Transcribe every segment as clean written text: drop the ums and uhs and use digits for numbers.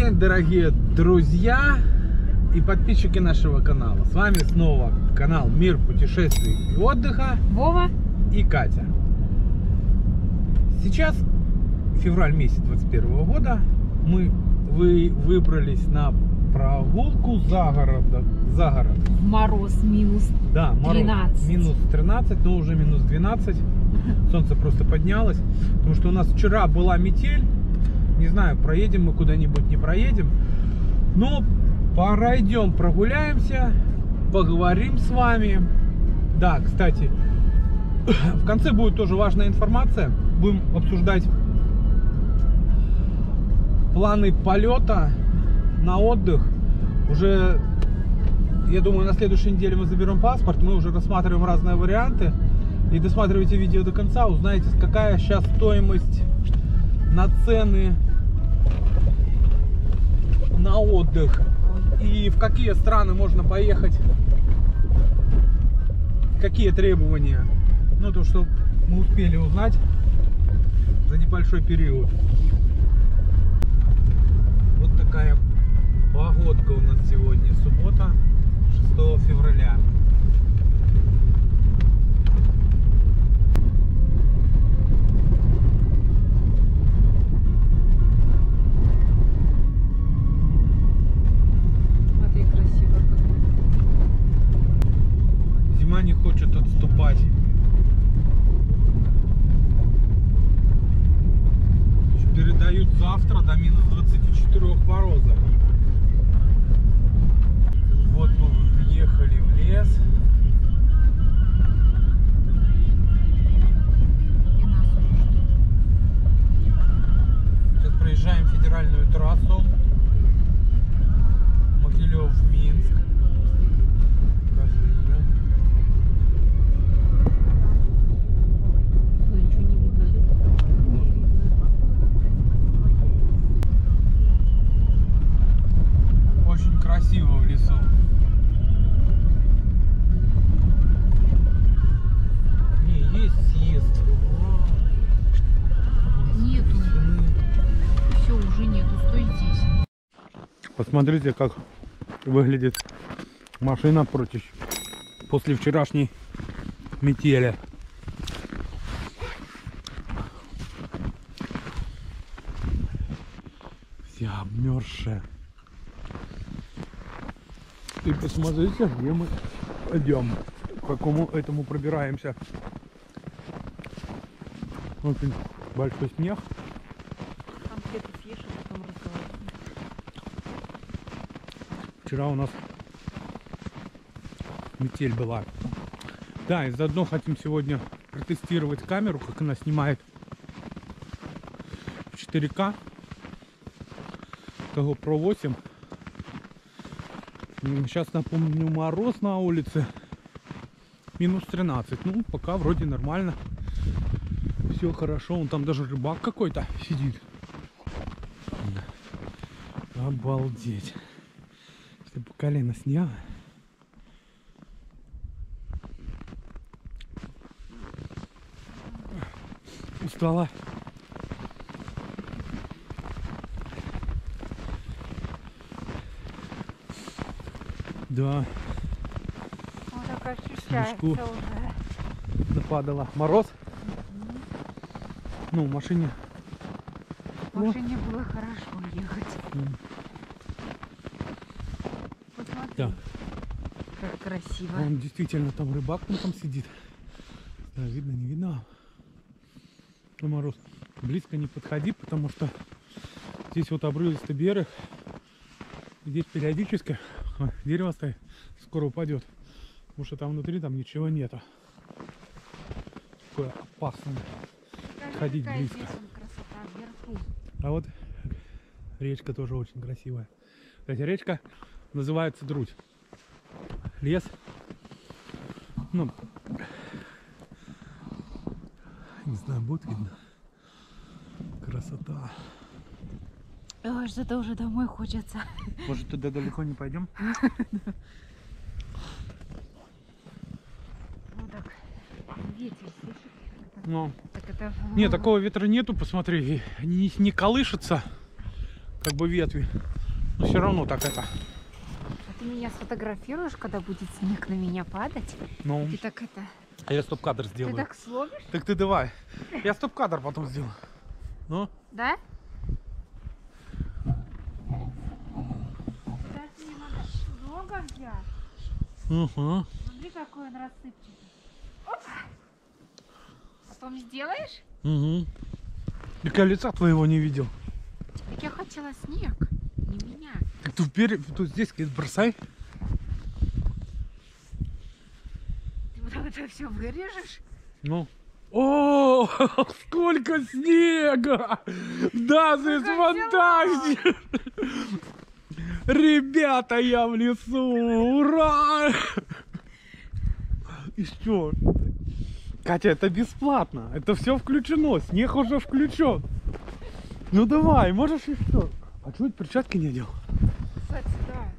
день, дорогие друзья и подписчики нашего канала. С вами снова канал Мир путешествий и отдыха. Вова и Катя. Сейчас февраль месяц 2021 года. Мы выбрались на прогулку за город. в мороз минус Да, мороз 13. минус 13, но уже минус 12. Солнце просто поднялось. Потому что у нас вчера была метель. Не знаю, проедем мы куда-нибудь, не проедем. Но пройдем, прогуляемся, поговорим с вами. Да, кстати, в конце будет тоже важная информация. Будем обсуждать планы полета на отдых. Уже, я думаю, на следующей неделе мы заберем паспорт. Мы уже рассматриваем разные варианты. И досматривайте видео до конца, узнаете, какая сейчас стоимость на цены на отдых и в какие страны можно поехать, какие требования. Ну, то, что мы успели узнать за небольшой период. Вот такая погодка у нас сегодня, суббота, 6 февраля. Смотри, красиво какой. Зима не хочет отступать. Передают завтра до минус 24 мороза. Вот мы въехали в лес. И нас уже ждут. Сейчас проезжаем федеральную трассу Могилев-Минск. Ой, ничего не видно. Очень красиво в лесу. Не, есть съезд. Нету. Все, уже нету. Стой здесь. Посмотрите, как выглядит машина после вчерашней метели. Вся обмерзшая. И посмотрите, где мы идем, к какому этому пробираемся. Очень большой снег. Конфеты съешь, а потом разговариваем. Вчера у нас метель была. Да, и заодно хотим сегодня протестировать камеру, как она снимает в 4К. GoPro 8. Сейчас напомню, мороз на улице. Минус 13. Ну, пока вроде нормально. Все хорошо. Вон там даже рыбак какой-то сидит. Обалдеть. Если бы колено сняло. Устала. Да, Вот так ощущается Снежку. уже. нападала. Мороз. Ну, в машине. В машине было хорошо ехать. Посмотри, Да. как красиво. Он действительно там рыбак там сидит. Да, видно, не видно. Ну, мороз. Близко не подходи, потому что здесь вот обрывистый берег. Здесь периодически дерево стоит, скоро упадет. Потому что там внутри там ничего нету. Такое опасное. Покажи, Ходить какая близко. здесь вон красота вверху. А вот речка тоже очень красивая. Кстати, речка называется Друдь. Лес. Ну, не знаю, будет видно. Красота. Ой, что-то уже домой хочется. Может, туда далеко не пойдем? Ну так, ветер, слышишь? Ну, Так это... нет, такого ветра нету, посмотри, не колышется. как бы ветви. Но все равно так это. А ты меня сфотографируешь, когда будет снег на меня падать? Ну, Ты так это... а я стоп-кадр Ты сделаю. так словишь? Так ты давай. Я стоп-кадр потом сделаю. Ну? Да? Кстати, мне надо много взять. Угу. Смотри, какой он рассыпчатый. Опа! Потом сделаешь? Угу. Так я лица твоего не видел. Так я хотела снег, не меня. Так ты тут здесь бросай. Ты вот это все вырежешь? Ну. О, сколько снега! Да, здесь фантастика! Ребята, я в лесу! Ура! И что? Катя, это бесплатно. Это все включено. Снег уже включен. Ну давай, можешь еще. А что это перчатки не одел? Кстати, да.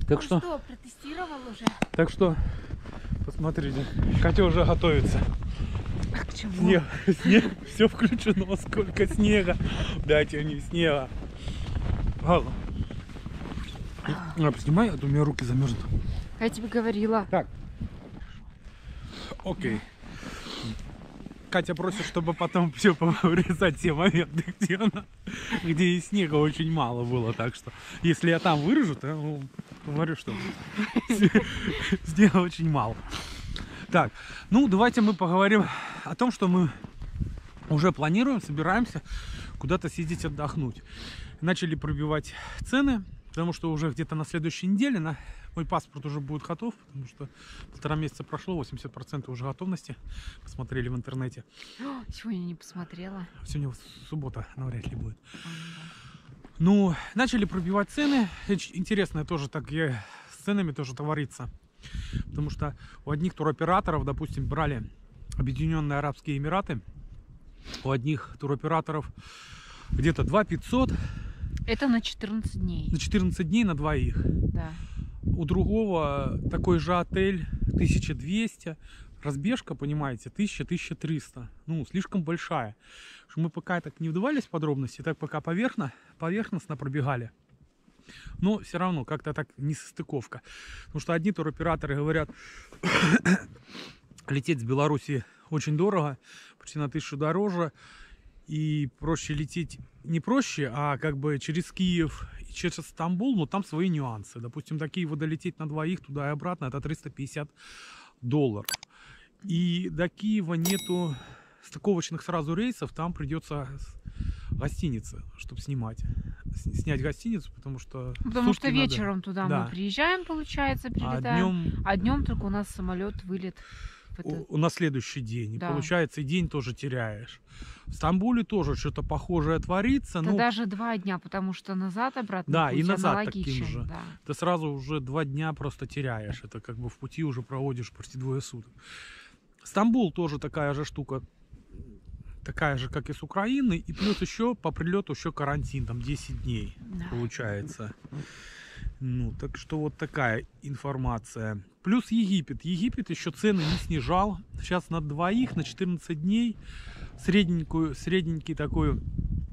Так Ну что, протестировал уже? так что, посмотрите, Катя уже готовится. А к чему? Снег, все включено. Сколько снега. Дайте мне снега. Ладно. Снимай, а то у меня руки замерзнут. Я тебе говорила. Так. Окей. Катя просит, чтобы потом все вырезать все моменты, где и снега очень мало было. Так что, если я там вырежу, то говорю, что снега очень мало. Так, ну давайте мы поговорим о том, что мы уже планируем, собираемся куда-то съездить отдохнуть. Начали пробивать цены, потому что уже где-то на следующей неделе мой паспорт уже будет готов, потому что 1,5 месяца прошло, 80% уже готовности. Посмотрели в интернете. Сегодня не посмотрела. Сегодня суббота, навряд ли будет. Ну, начали пробивать цены. Интересно тоже так с ценами тоже творится. Потому что у одних туроператоров, допустим, брали Объединенные Арабские Эмираты. У одних туроператоров где-то 2500. Это на 14 дней. На 14 дней на двоих. Да. У другого такой же отель 1200. Разбежка, понимаете, 1000-1300. Ну, слишком большая. Мы пока так не вдавались в подробности, так пока поверхностно пробегали. Но все равно как-то так несостыковка. Потому что одни туроператоры говорят, лететь с Беларуси очень дорого, почти на 1000 дороже. И проще лететь, не проще, а как бы через Киев, через Стамбул, но там свои нюансы. Допустим, до Киева долететь на двоих туда и обратно, это $350. И до Киева нету стыковочных сразу рейсов, там придется гостиница, чтобы снять гостиницу, потому что вечером туда мы приезжаем, получается, прилетаем, а днем только у нас самолет вылет. На следующий день. Да. И получается, и день тоже теряешь. В Стамбуле тоже что-то похожее творится. Это даже 2 дня, потому что назад-обратно. Да, и назад таким же. Да. Ты сразу уже 2 дня просто теряешь. Это как бы в пути уже проводишь почти 2 суток. Стамбул тоже такая же штука. Такая же, как и с Украины. И плюс еще по прилету еще карантин. Там 10 дней получается. Ну, так что вот такая информация. Плюс Египет. Египет еще цены не снижал. Сейчас на двоих, на 14 дней. Средненький такой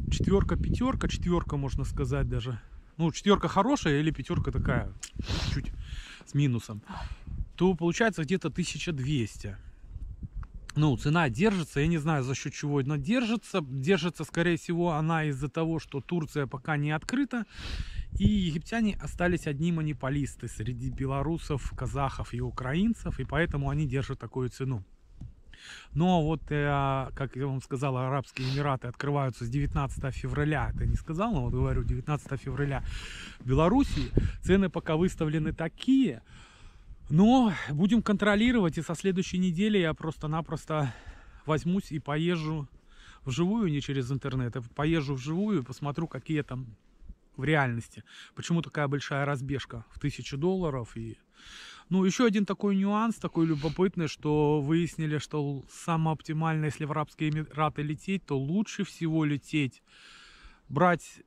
4-5. 4 можно сказать даже. Ну, 4 хорошая или 5 такая, чуть с минусом. То получается где-то 1200. Ну, цена держится, я не знаю, за счет чего она держится. Держится, скорее всего, она из-за того, что Турция пока не открыта. И египтяне остались одни монополисты среди белорусов, казахов и украинцев. И поэтому они держат такую цену. Но вот, как я вам сказал, Арабские Эмираты открываются с 19 февраля. Это не сказал, но вот говорю, 19 февраля в Белоруссии. Цены пока выставлены такие. Но будем контролировать, и со следующей недели я просто-напросто возьмусь и поезжу вживую, не через интернет, а поезжу вживую и посмотрю, какие там в реальности. Почему такая большая разбежка в $1000. И... Ну, еще один такой нюанс, такой любопытный, что выяснили, что самое оптимальное, если в Арабские Эмираты лететь, то лучше всего лететь, брать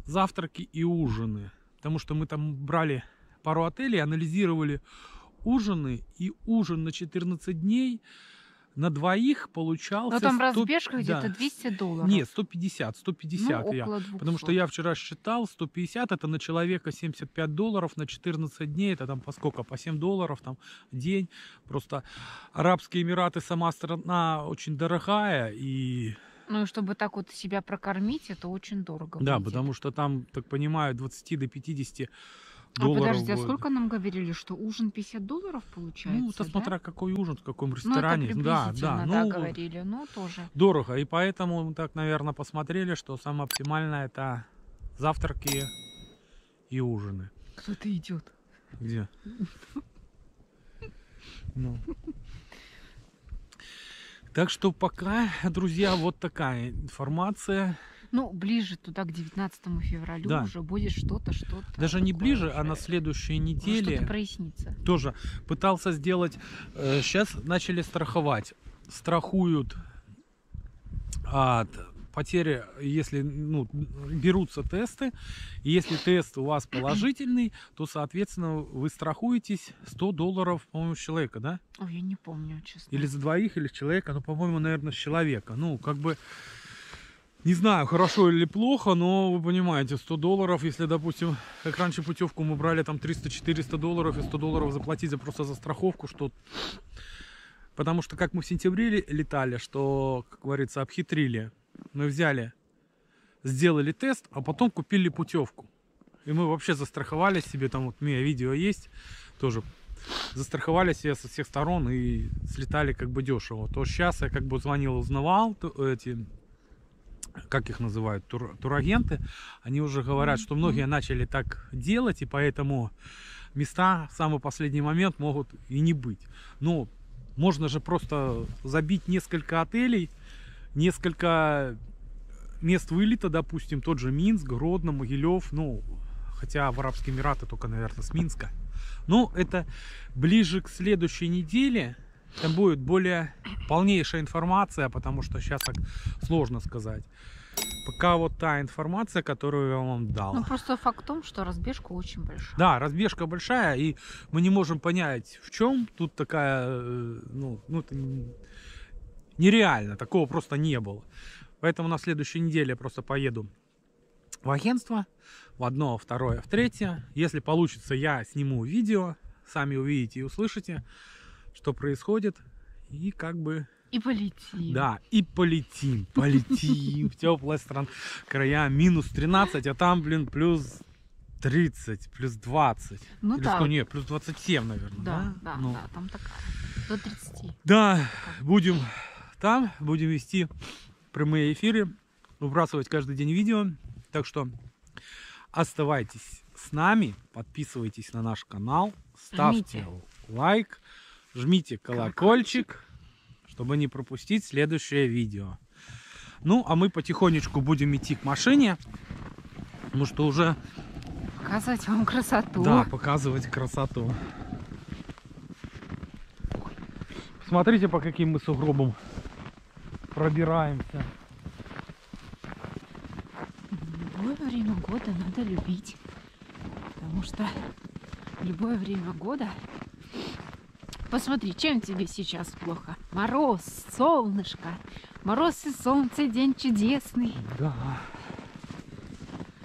завтраки и ужины. Потому что мы там брали пару отелей, анализировали ужины, и ужин на 14 дней на двоих получался... Но там разбежка где-то $200. Нет, 150 ну, я. около 200. Потому что я вчера считал, 150 это на человека $75, на 14 дней, это там по сколько? По $7 там в день. Просто Арабские Эмираты, сама страна очень дорогая, и... Ну и чтобы так вот себя прокормить, это очень дорого. Да, будет. потому что там, так понимаю, 20 до 50 А долларов. подожди, а будет. сколько нам говорили, что ужин $50 получается? Ну, это да? смотря какой ужин, в каком Ну, ресторане. это Да, приблизительно, да. Ну, говорили, но тоже. дорого. И поэтому мы так, наверное, посмотрели, что самое оптимальное это завтраки и ужины. Кто-то идет. Где? Ну. Так что пока, друзья, вот такая информация. Ну, ближе туда, к 19 февралю Да. уже будет что-то. Даже не такое ближе, уже. а на следующей Уже неделе. что-то прояснится. Тоже пытался сделать. Сейчас начали страховать. Страхуют от потери, если берутся тесты. И если тест у вас положительный, то, соответственно, вы страхуетесь $100, по-моему, с человека, да? Ой, я не помню, честно. Или за двоих, или с человека. Ну, по-моему, наверное, с человека. Ну, как бы... Не знаю, хорошо или плохо, но вы понимаете, $100, если, допустим, как раньше путевку мы брали там $300-400 и $100 заплатить просто за страховку, что... Потому что как мы в сентябре летали, что, как говорится, обхитрили. Мы взяли, сделали тест, а потом купили путевку. И мы вообще застраховали себе, там вот у меня видео есть, тоже застраховали себя со всех сторон и слетали как бы дешево. То сейчас я как бы звонил, узнавал эти... как их называют, турагенты, они уже говорят, что многие начали так делать, и поэтому места в самый последний момент могут и не быть. Но можно же просто забить несколько отелей, несколько мест вылета, допустим, тот же Минск, Гродно, Могилев, ну, хотя в Арабские Эмираты только, наверное, с Минска. Но это ближе к следующей неделе. Там будет более полнейшая информация, потому что сейчас так сложно сказать. Пока вот та информация, которую я вам дал. Ну, просто факт в том, что разбежка очень большая. Да, разбежка большая, и мы не можем понять, в чем тут такая, ну это нереально, такого просто не было. Поэтому на следующей неделе я просто поеду в агентство, в одно, второе, в третье. Если получится, я сниму видео, сами увидите и услышите, что происходит, и как бы... И полетим. Да, и полетим в теплые страны, края, минус 13, а там, блин, плюс 30, плюс 20. Ну или да. Что, нет, плюс 27, наверное, Да, да? да, там такая, до 30. Да, будем там, будем вести прямые эфиры, выбрасывать каждый день видео, так что оставайтесь с нами, подписывайтесь на наш канал, ставьте лайк, жмите колокольчик, чтобы не пропустить следующее видео. Ну, а мы потихонечку будем идти к машине, потому что уже... Показывать вам красоту. Да, показывать красоту. Смотрите, по каким мы сугробам пробираемся. Любое время года надо любить, потому что в любое время года... Посмотри, чем тебе сейчас плохо? Мороз, солнышко, мороз и солнце, день чудесный. Да.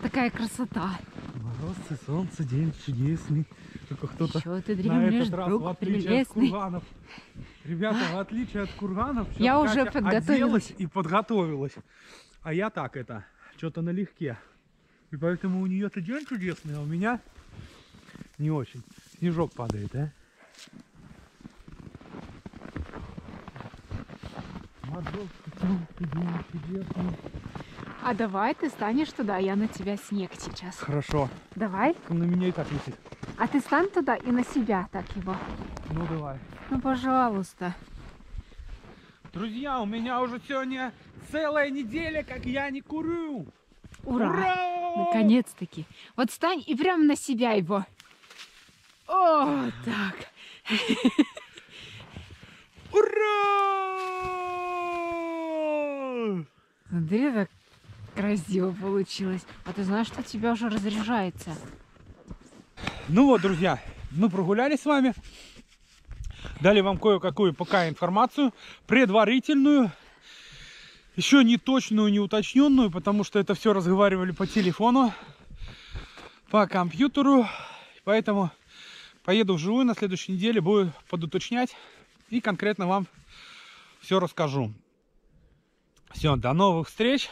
Такая красота. Мороз и солнце, день чудесный. Только кто-то Еще ты на дремлешь, этот раз, друг в отличие прелестный. от курганов. Ребята, в отличие от курганов, Я Катя уже подготовилась. оделась и подготовилась. А я так что-то налегке. И поэтому у нее-то день чудесный, а у меня не очень. Снежок падает, а? А давай ты станешь туда, я на тебя снег сейчас. Хорошо. Давай. На меня и так висит. А ты стань туда и на себя так его. Ну давай. Ну, пожалуйста. Друзья, у меня уже сегодня целая неделя, как я не курю. Ура! Ура! Наконец-таки. Вот стань и прям на себя его. О, так. Ура! Смотри, как красиво получилось. А ты знаешь, что у тебя уже разряжается? Ну вот, друзья, мы прогулялись с вами. Дали вам кое-какую пока информацию, предварительную, еще не точную, не уточненную, потому что это все разговаривали по телефону, по компьютеру. Поэтому поеду вживую на следующей неделе, буду подуточнять и конкретно вам все расскажу. Все, до новых встреч.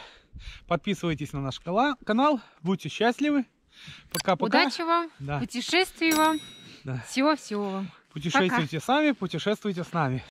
Подписывайтесь на наш канал. Будьте счастливы. Пока-пока. Удачи вам, да. путешествий вам. Да. Всего-всего вам. Путешествуйте Пока. сами, путешествуйте с нами.